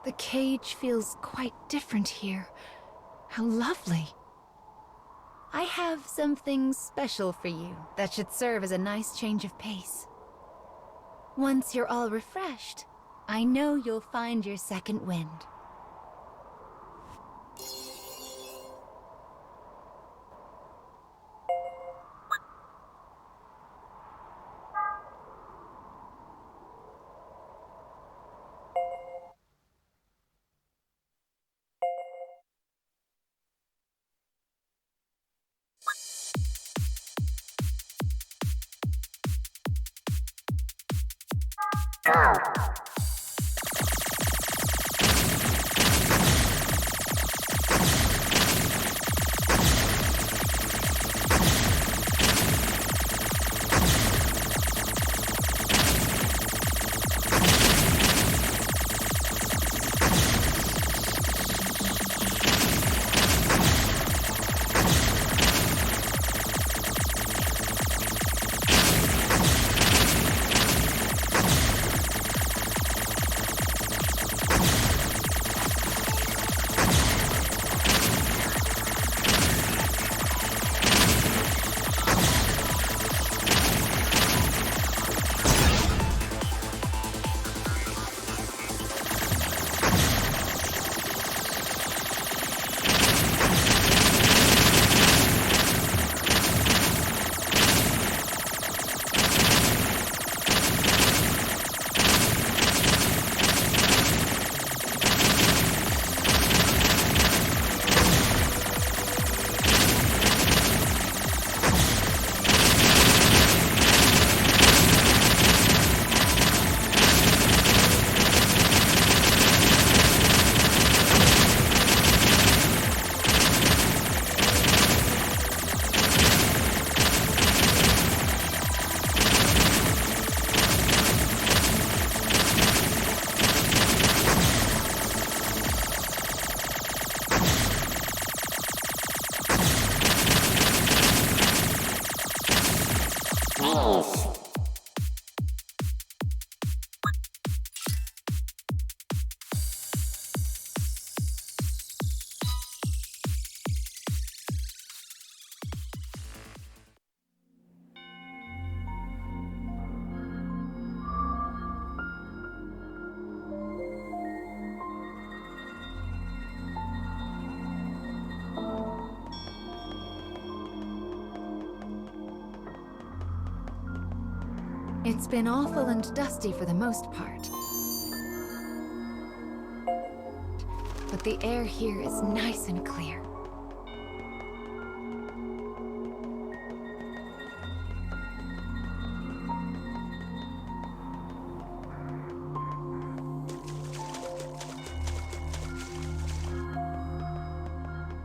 The cage feels quite different here. How lovely. I have something special for you that should serve as a nice change of pace. Once you're all refreshed, I know you'll find your second wind. It's been awful and dusty for the most part. But the air here is nice and clear.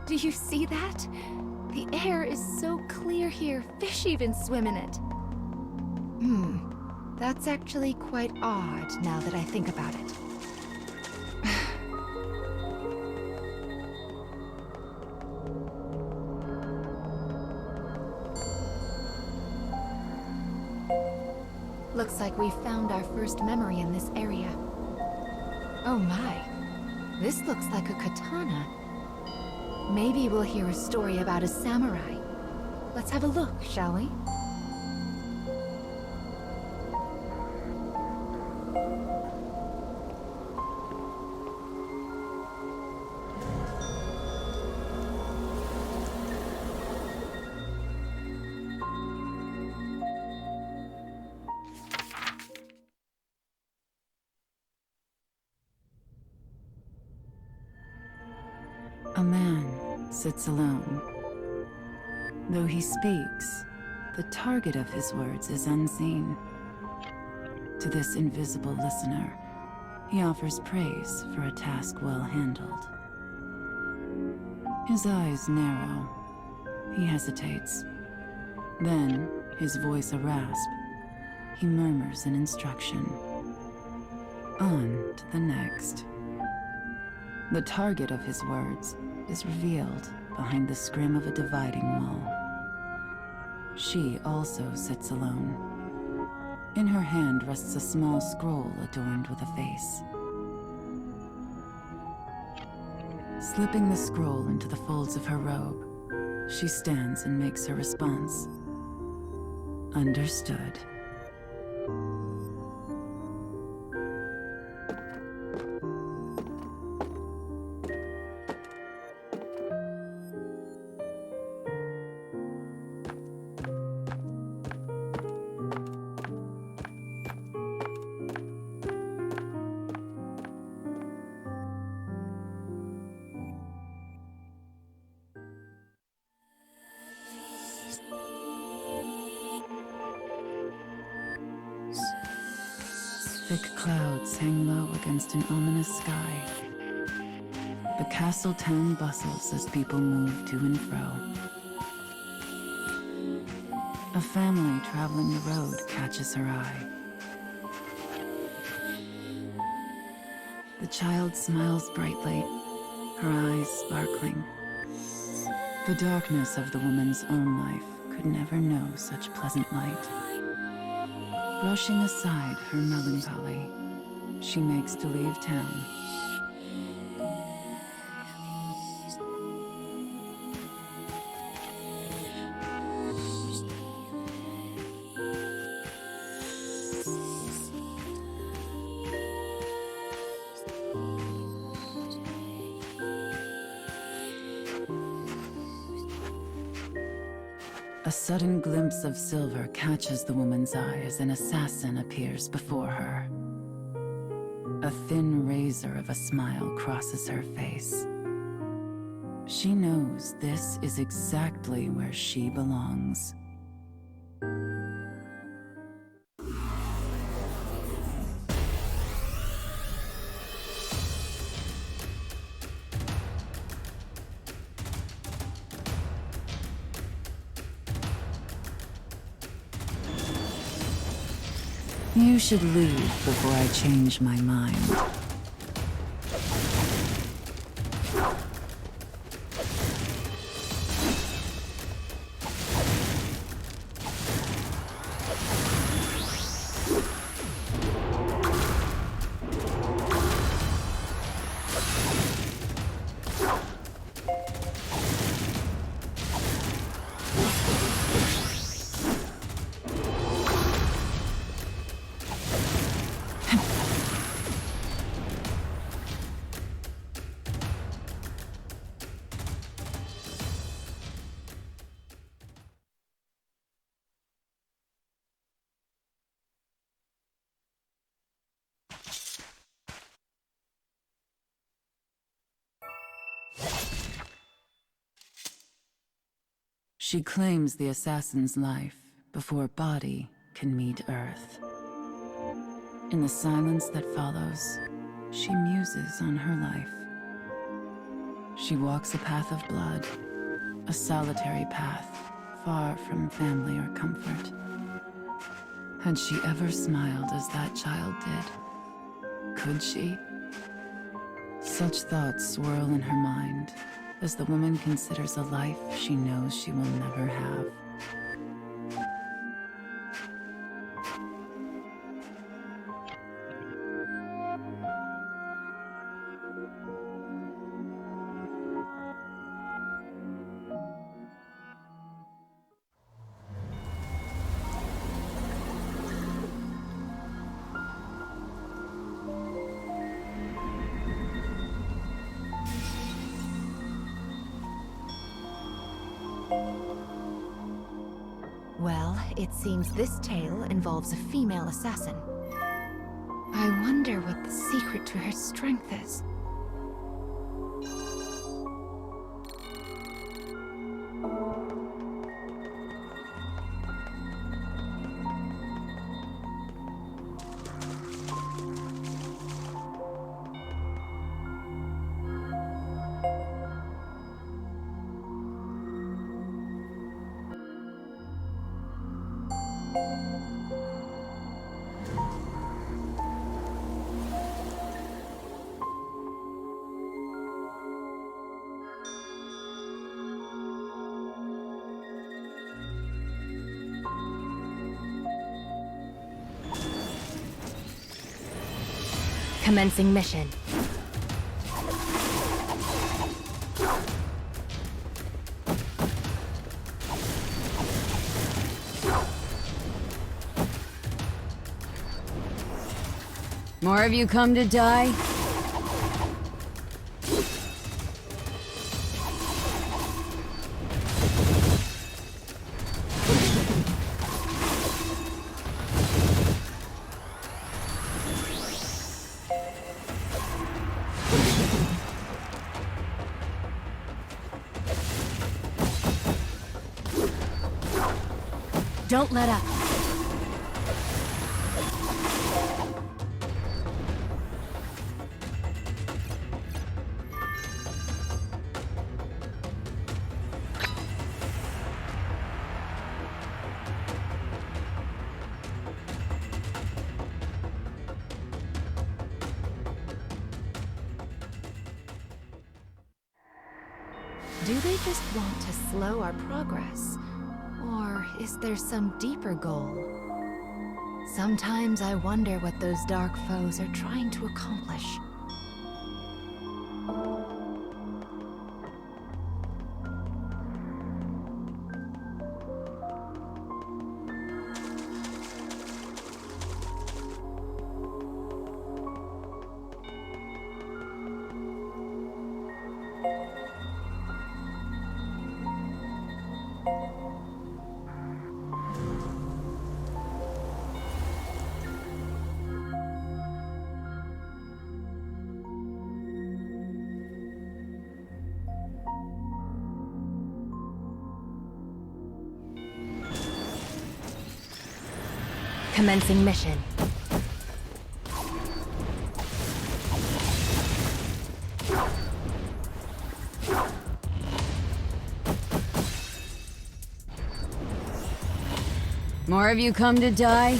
Do you see that? The air is so clear here, fish even swim in it. That's actually quite odd now that I think about it. Looks like we found our first memory in this area. Oh my, this looks like a katana. Maybe we'll hear a story about a samurai. Let's have a look, shall we? A man sits alone. Though he speaks, the target of his words is unseen. To this invisible listener, he offers praise for a task well handled. His eyes narrow. He hesitates. Then, his voice a rasp, he murmurs an instruction. On to the next. The target of his words is revealed behind the scrim of a dividing wall. She also sits alone. In her hand rests a small scroll adorned with a face. Slipping the scroll into the folds of her robe, she stands and makes her response. Understood. Thick clouds hang low against an ominous sky. The castle town bustles as people move to and fro. A family traveling the road catches her eye. The child smiles brightly, her eyes sparkling. The darkness of the woman's own life could never know such pleasant light. Brushing aside her melancholy, she makes to leave town. A sudden glimpse of silver catches the woman's eye as an assassin appears before her. A thin razor of a smile crosses her face. She knows this is exactly where she belongs. You should leave before I change my mind. She claims the assassin's life before body can meet Earth. In the silence that follows, she muses on her life. She walks a path of blood, a solitary path, far from family or comfort. Had she ever smiled as that child did? Could she? Such thoughts swirl in her mind as the woman considers a life she knows she will never have. Well, it seems this tale involves a female assassin. I wonder what the secret to her strength is. Commencing mission. More of you come to die? Don't let up. Do they just want to slow our progress? Or is there some deeper goal? Sometimes I wonder what those dark foes are trying to accomplish. Commencing mission. More of you come to die?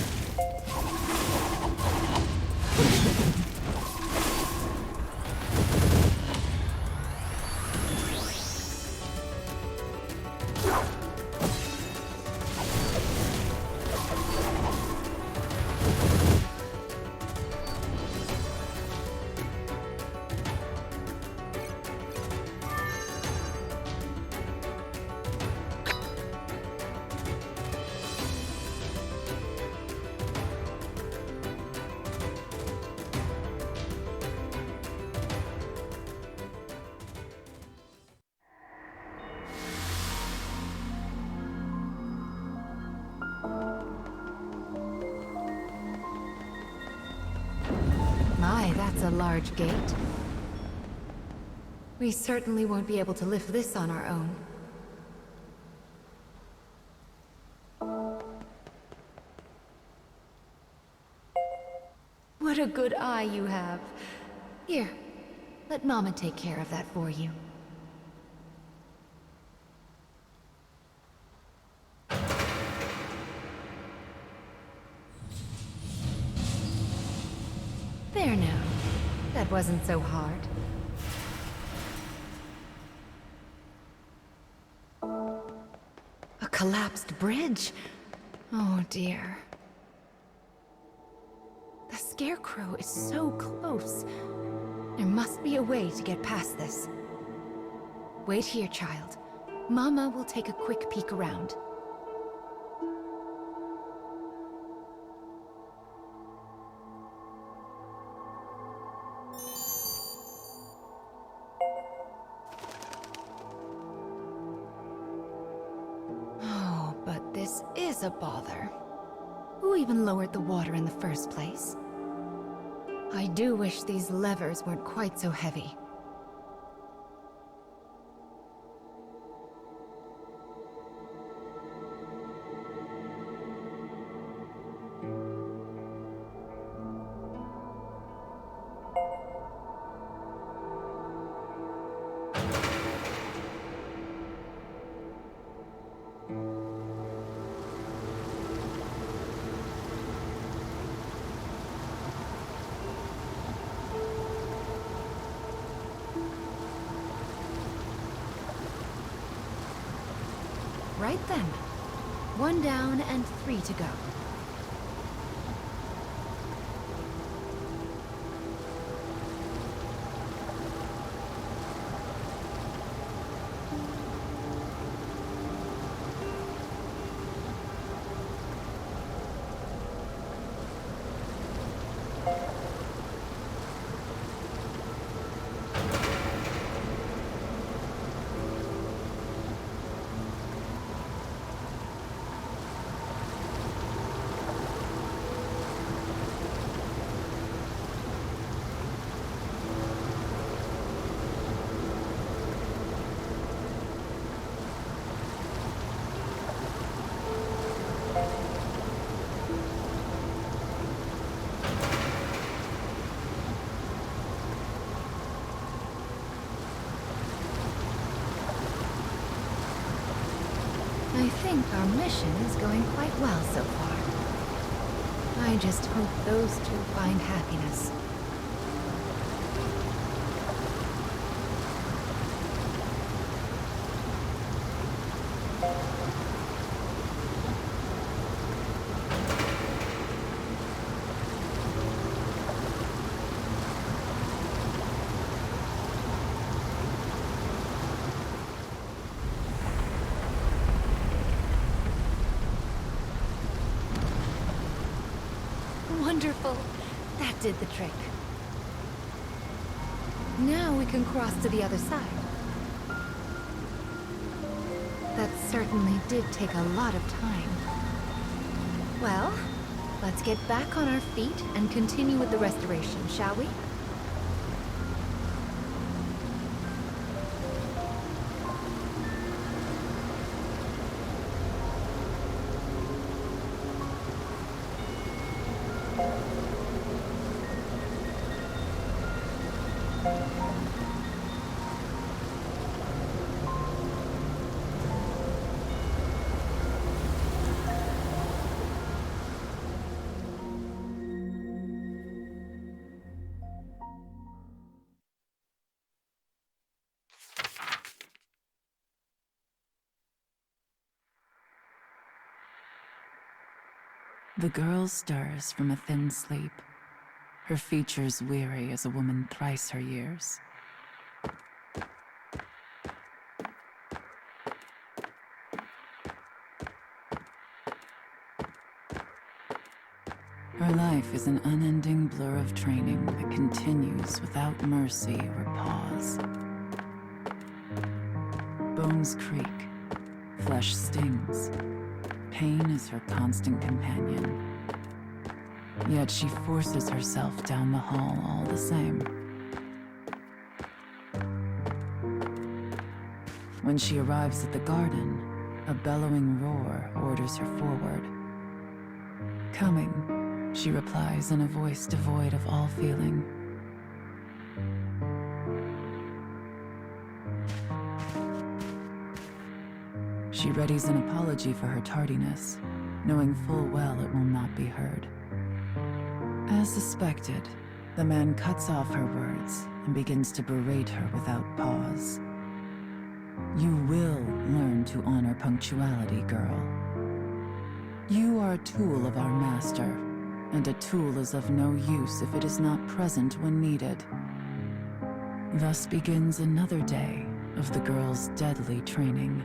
My, that's a large gate. We certainly won't be able to lift this on our own. What a good eye you have. Here, let Mama take care of that for you. There now. That wasn't so hard. A collapsed bridge? Oh dear. The Scarecrow is so close. There must be a way to get past this. Wait here, child. Mama will take a quick peek around. Oh, but this is a bother. Who even lowered the water in the first place? I do wish these levers weren't quite so heavy. Right then. 1 down and 3 to go. I think our mission is going quite well so far. I just hope those two find happiness. Wonderful! That did the trick. Now we can cross to the other side. That certainly did take a lot of time. Well, let's get back on our feet and continue with the restoration, shall we? The girl stirs from a thin sleep, her features weary as a woman thrice her years. Her life is an unending blur of training that continues without mercy or pause. Bones creak, flesh stings. Pain is her constant companion. Yet she forces herself down the hall all the same. When she arrives at the garden, a bellowing roar orders her forward. Coming, she replies in a voice devoid of all feeling. She readies an apology for her tardiness, knowing full well it will not be heard. As suspected, the man cuts off her words and begins to berate her without pause. You will learn to honor punctuality, girl. You are a tool of our master, and a tool is of no use if it is not present when needed. Thus begins another day of the girl's deadly training.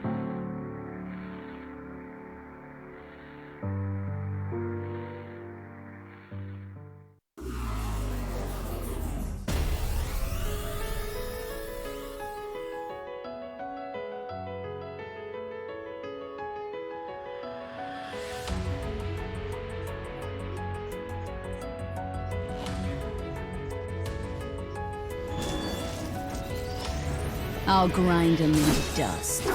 I'll grind him into dust.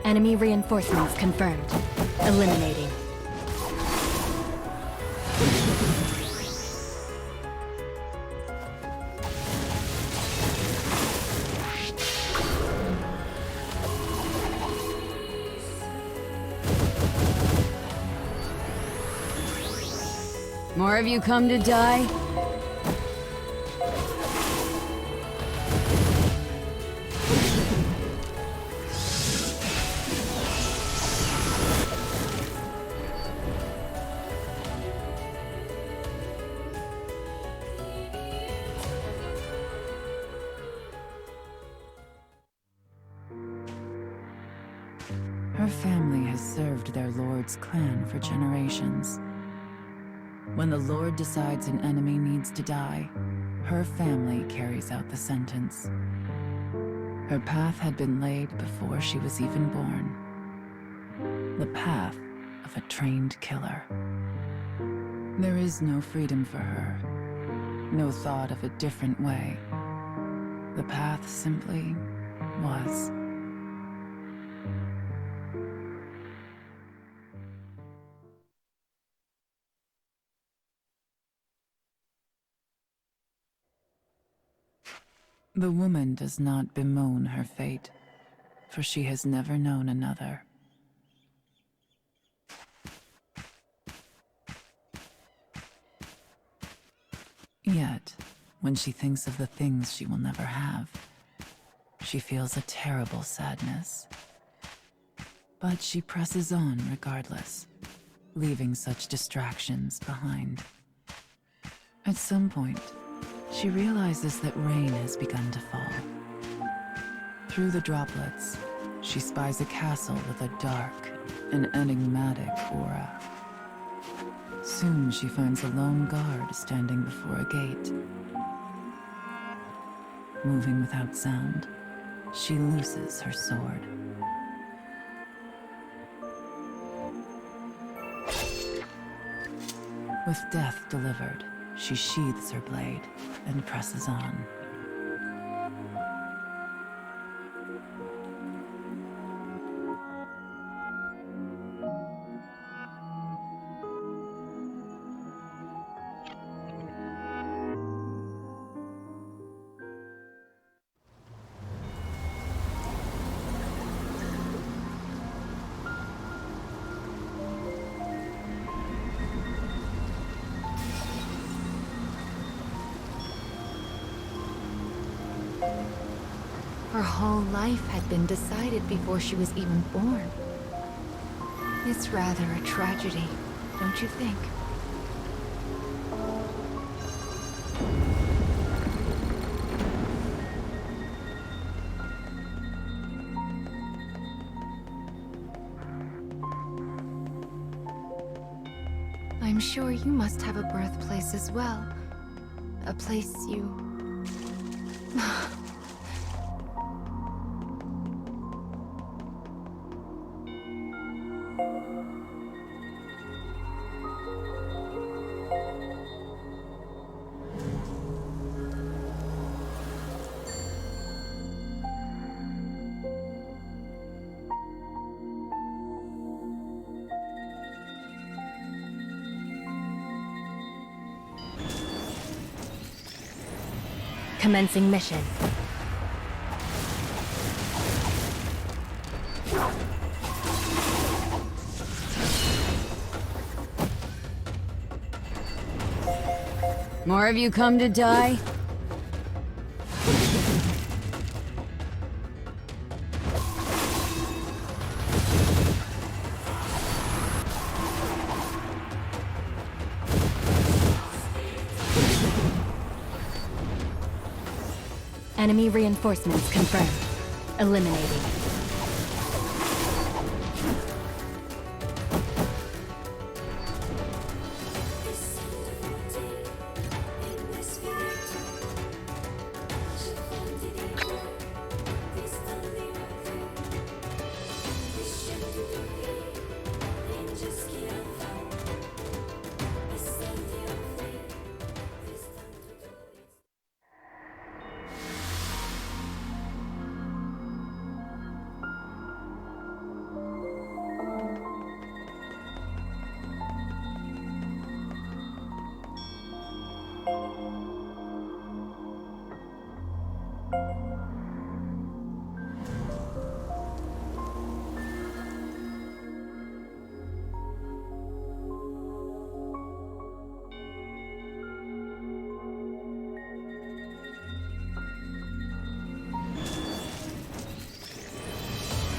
Enemy reinforcements confirmed. Eliminating. More of you come to die? Her family has served their lord's clan for generations. When the lord decides an enemy needs to die, her family carries out the sentence. Her path had been laid before she was even born. The path of a trained killer. There is no freedom for her, no thought of a different way. The path simply was. The woman does not bemoan her fate, for she has never known another. Yet, when she thinks of the things she will never have, she feels a terrible sadness. But she presses on regardless, leaving such distractions behind. At some point, she realizes that rain has begun to fall. Through the droplets, she spies a castle with a dark and enigmatic aura. Soon she finds a lone guard standing before a gate. Moving without sound, she looses her sword. With death delivered, she sheathes her blade and presses on. Her whole life had been decided before she was even born. It's rather a tragedy, don't you think? I'm sure you must have a birthplace as well. A place you... Commencing mission. More of you come to die? Enemy reinforcements confirmed. Eliminating.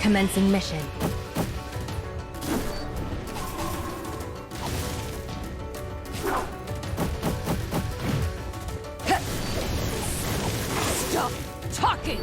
Commencing mission. Stop talking!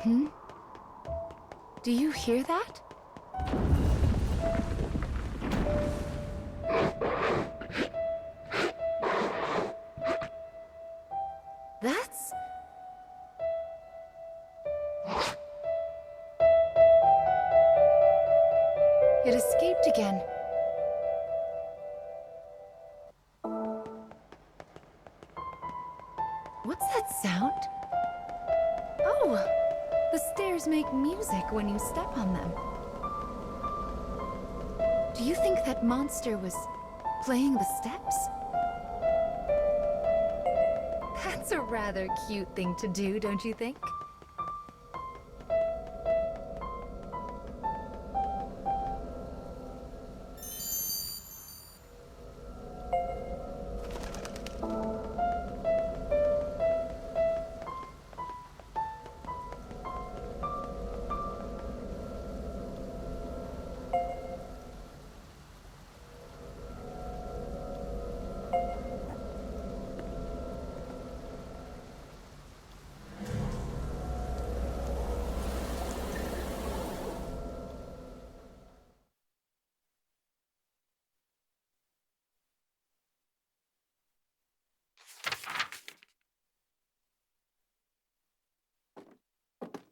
Hmm? Do you hear that? That's... It escaped again. What's that sound? Oh! The stairs make music when you step on them. Do you think that monster was playing the steps? That's a rather cute thing to do, don't you think?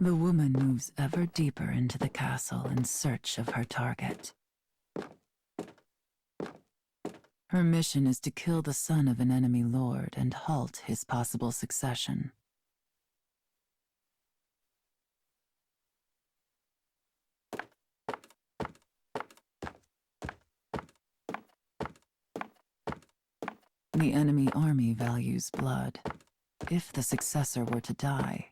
The woman moves ever deeper into the castle in search of her target. Her mission is to kill the son of an enemy lord and halt his possible succession. The enemy army values blood. If the successor were to die,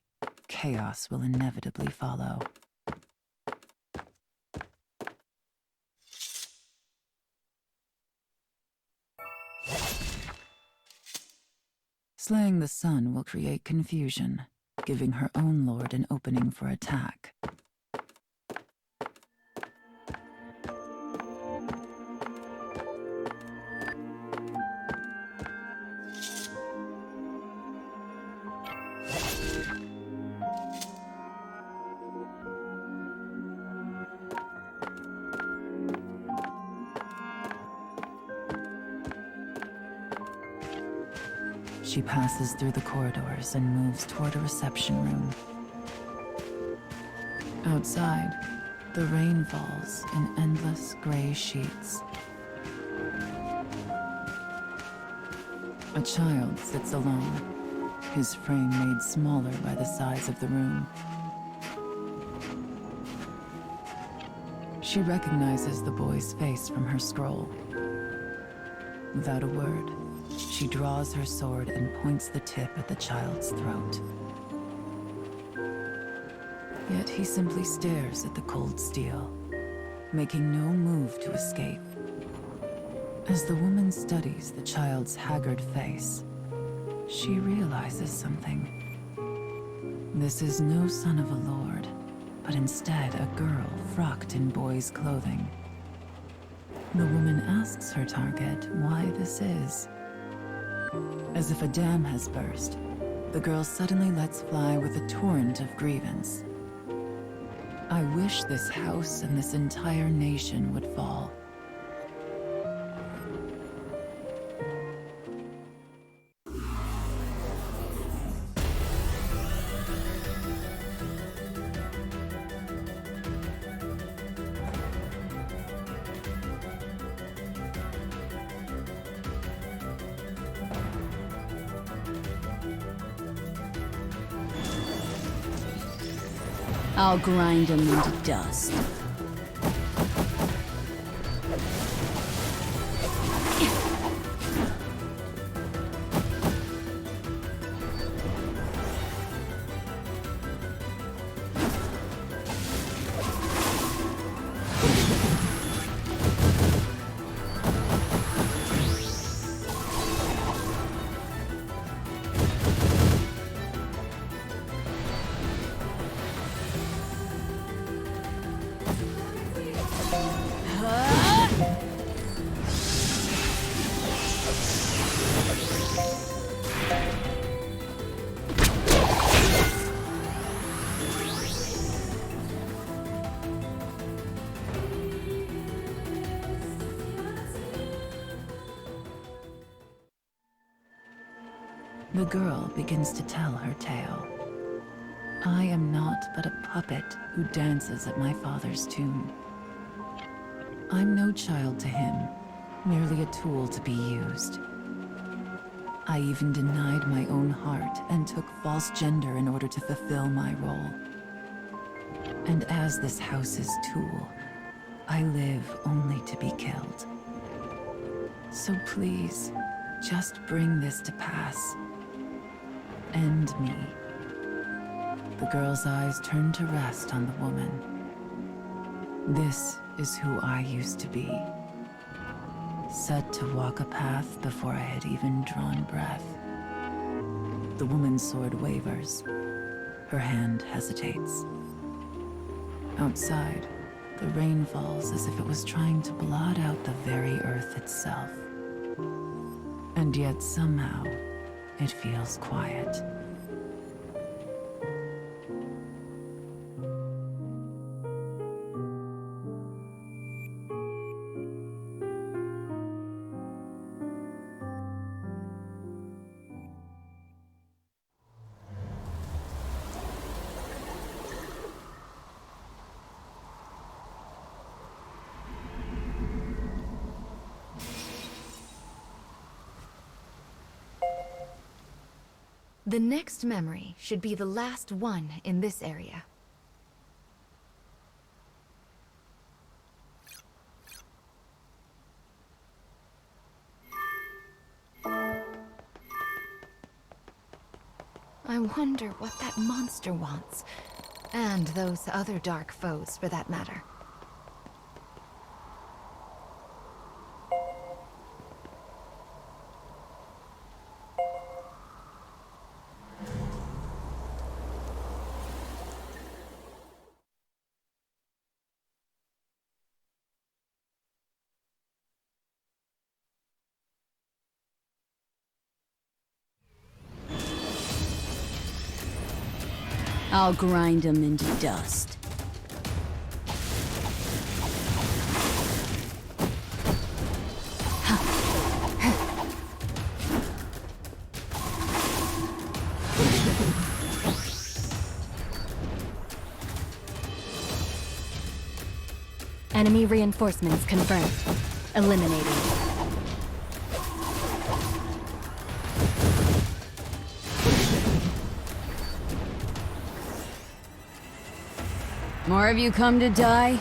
chaos will inevitably follow. Slaying the son will create confusion, giving her own lord an opening for attack. She passes through the corridors and moves toward a reception room. Outside, the rain falls in endless gray sheets. A child sits alone, his frame made smaller by the size of the room. She recognizes the boy's face from her scroll. Without a word, she draws her sword and points the tip at the child's throat. Yet he simply stares at the cold steel, making no move to escape. As the woman studies the child's haggard face, she realizes something. This is no son of a lord, but instead a girl frocked in boy's clothing. The woman asks her target why this is. As if a dam has burst, the girl suddenly lets fly with a torrent of grievance. I wish this house and this entire nation would fall. I'll grind them into dust. The girl begins to tell her tale. I am not but a puppet who dances at my father's tune. I'm no child to him, merely a tool to be used. I even denied my own heart and took false gender in order to fulfill my role. And as this house's tool, I live only to be killed. So please, just bring this to pass. End me. The girl's eyes turn to rest on the woman. This is who I used to be. Set to walk a path before I had even drawn breath. The woman's sword wavers. Her hand hesitates. Outside, the rain falls as if it was trying to blot out the very earth itself. And yet somehow, it feels quiet. The next memory should be the last one in this area. I wonder what that monster wants. And those other dark foes, for that matter. I'll grind them into dust. Enemy reinforcements confirmed. Eliminating. More of you come to die?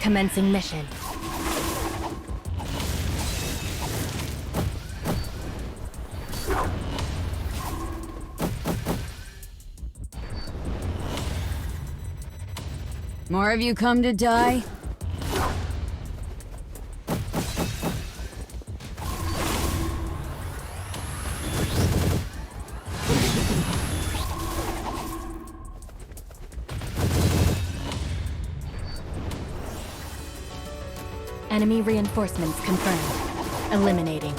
Commencing mission. More of you come to die? Enemy reinforcements confirmed. Eliminating.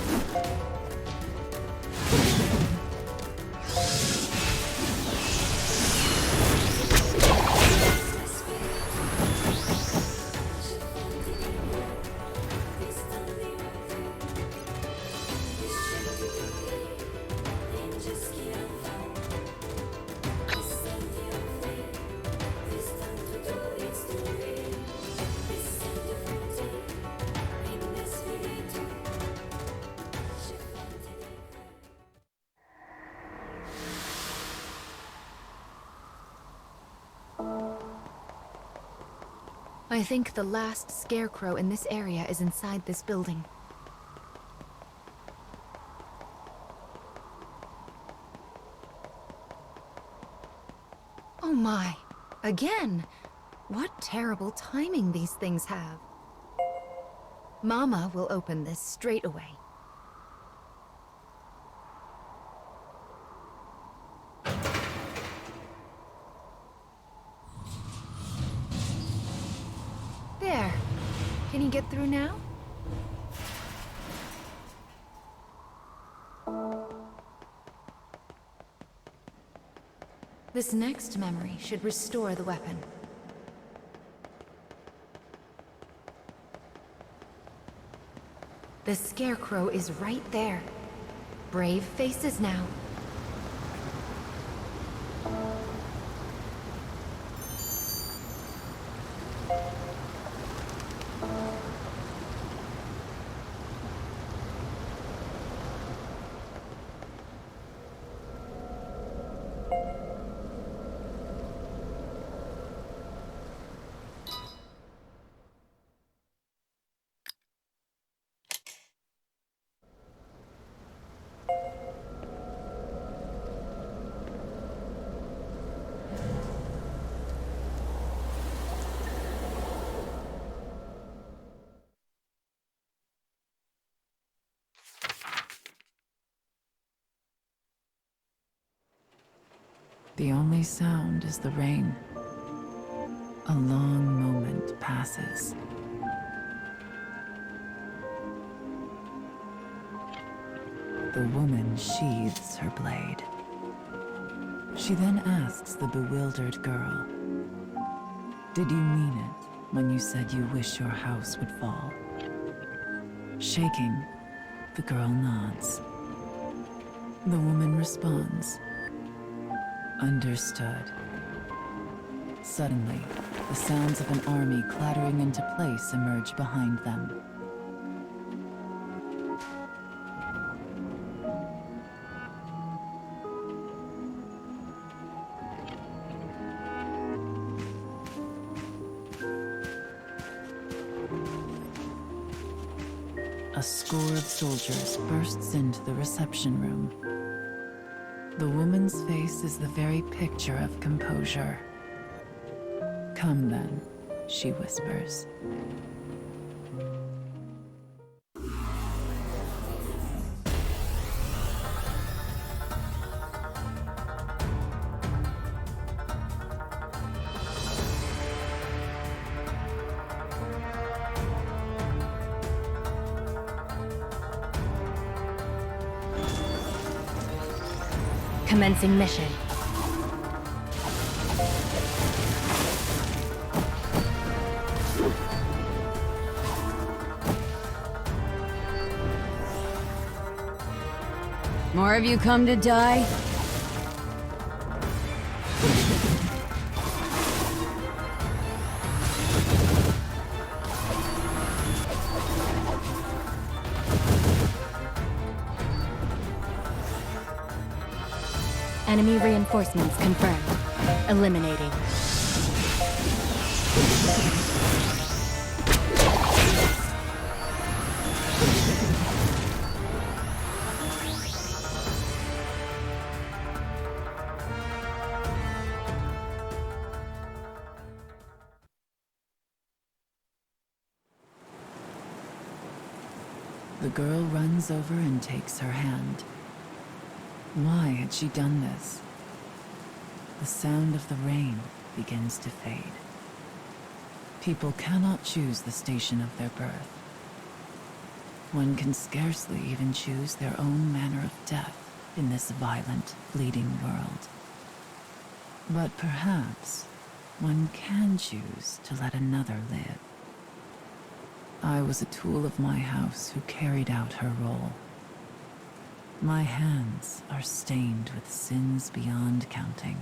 I think the last scarecrow in this area is inside this building. Oh my, again! What terrible timing these things have. Mama will open this straight away. There. Can you get through now? This next memory should restore the weapon. The scarecrow is right there. Brave faces now. The only sound is the rain. A long moment passes. The woman sheathes her blade. She then asks the bewildered girl, "Did you mean it when you said you wish your house would fall?" Shaking, the girl nods. The woman responds, "Understood." Suddenly, the sounds of an army clattering into place emerge behind them. A score of soldiers bursts into the reception room. The woman's face is the very picture of composure. "Come then," she whispers. Commencing mission. More of you come to die? Enemy reinforcements confirmed. Eliminating. The girl runs over and takes her hand. Why had she done this? The sound of the rain begins to fade. People cannot choose the station of their birth. One can scarcely even choose their own manner of death in this violent, fleeting world. But perhaps one can choose to let another live. I was a tool of my house who carried out her role. My hands are stained with sins beyond counting.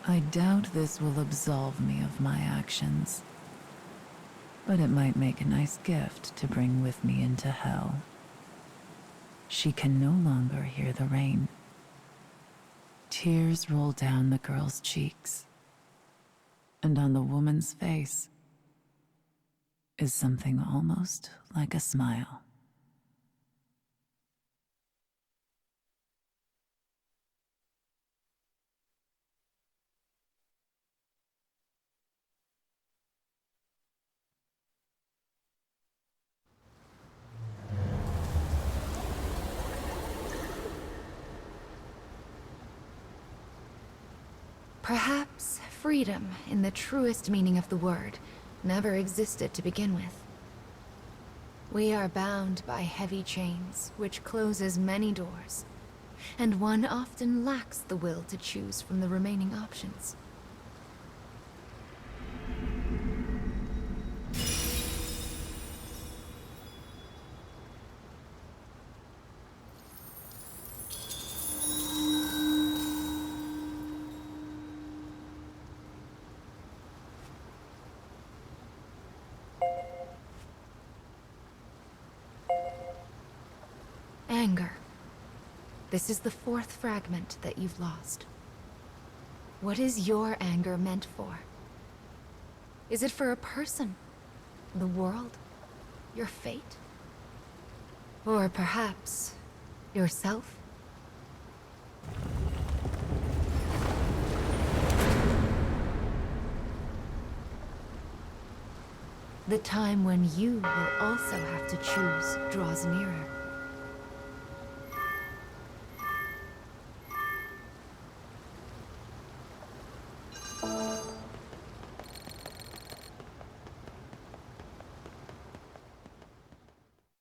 I doubt this will absolve me of my actions, but it might make a nice gift to bring with me into hell. She can no longer hear the rain. Tears roll down the girl's cheeks. And on the woman's face is something almost like a smile. Perhaps freedom, in the truest meaning of the word, never existed to begin with. We are bound by heavy chains, which closes many doors, and one often lacks the will to choose from the remaining options. Anger. This is the fourth fragment that you've lost. What is your anger meant for? Is it for a person? The world? Your fate? Or perhaps yourself? The time when you will also have to choose draws nearer.